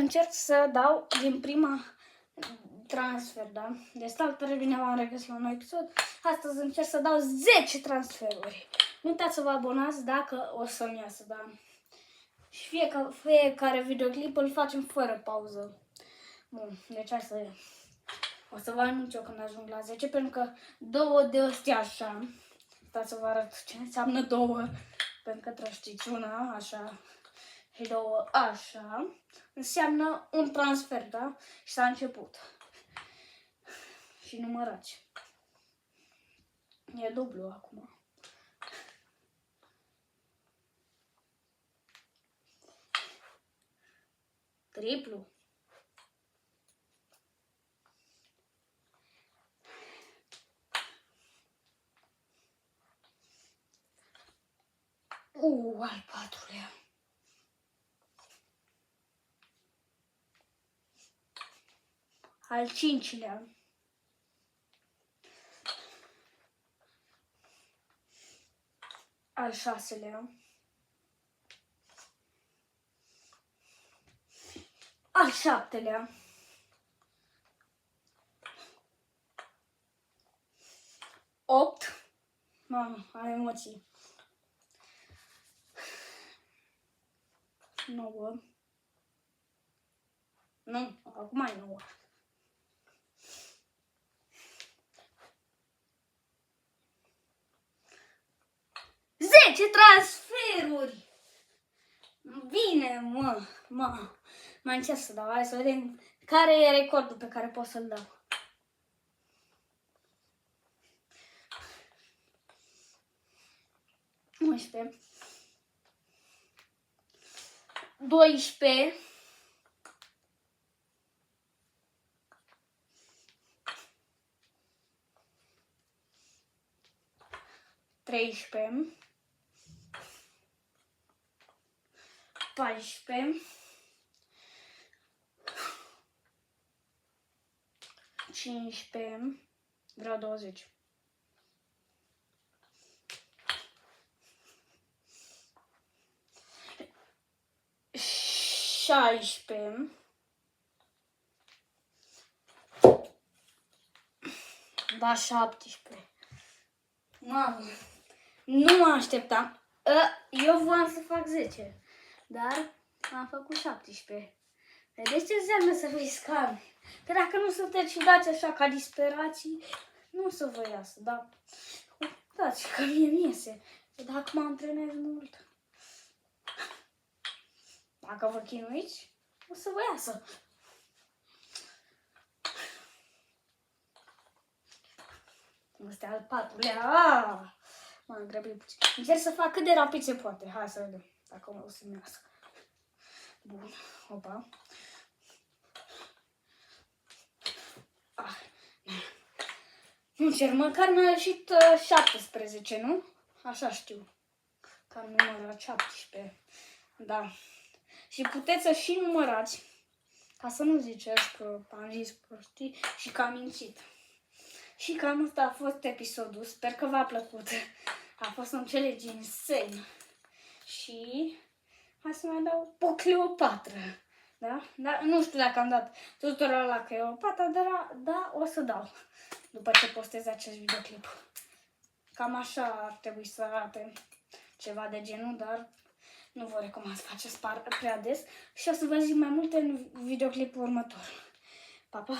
Încerc să dau din prima transfer, da? De stat tare bine v-am regăsit la un nou episod. Astăzi încerc să dau 10 transferuri. Nu uitați să vă abonați dacă o să-mi iasă, da? Și fiecare videoclip îl facem fără pauză. Bun, deci hai să... O să vă anunț eu când ajung la 10, pentru că două de astea așa. Stați să vă arăt ce înseamnă două, pentru că trebuie știți una așa și două așa. Înseamnă un transfer, da? Și s-a început. Și numărați. E dublu acum. Triplu. Al patrulea. Al cincilea. Al șaselea. Al șaptelea. Opt. Mamă, am emoții. 9. Nu, acum e 9. 10 transferuri! Bine, mai încerc să dau. Hai să vedem care e recordul pe care pot să-l dau. Uite. 12. 13. 14. 15. Vreau 20. 16. Da, 17. Mamă, nu mă așteptam. Eu voiam să fac 10, dar am făcut 17. Vedeți ce înseamnă să fii scam? Că dacă nu sunteți și dați așa ca disperații, nu o să vă iasă, da? Uitați că mie iese. Dacă mă antrenez mult. Dacă vă chinuiți, o să vă iasă. Ăsta e al patrulea. M-am grăbit puțin. Încerc să fac cât de rapid se poate. Hai să vedem dacă o să-mi iasă. Bun. Opa. Încerc, măcar mi-a ieșit 17, nu? Așa știu. Că am numărat 17. Da. Și puteți să și numărați. Ca să nu ziceți că am zis prostii și că am mințit. Și cam asta a fost episodul. Sper că v-a plăcut. A fost un challenge insane. Și hai să mai dau o Cleopatra. Da? Da? Nu știu dacă am dat tuturor la Cleopatra, dar da, o să dau. După ce postez acest videoclip. Cam așa ar trebui să arate ceva de genul, dar nu vă recomand să faceți prea des. Și o să vă zic mai multe în videoclipul următor. Pa, pa!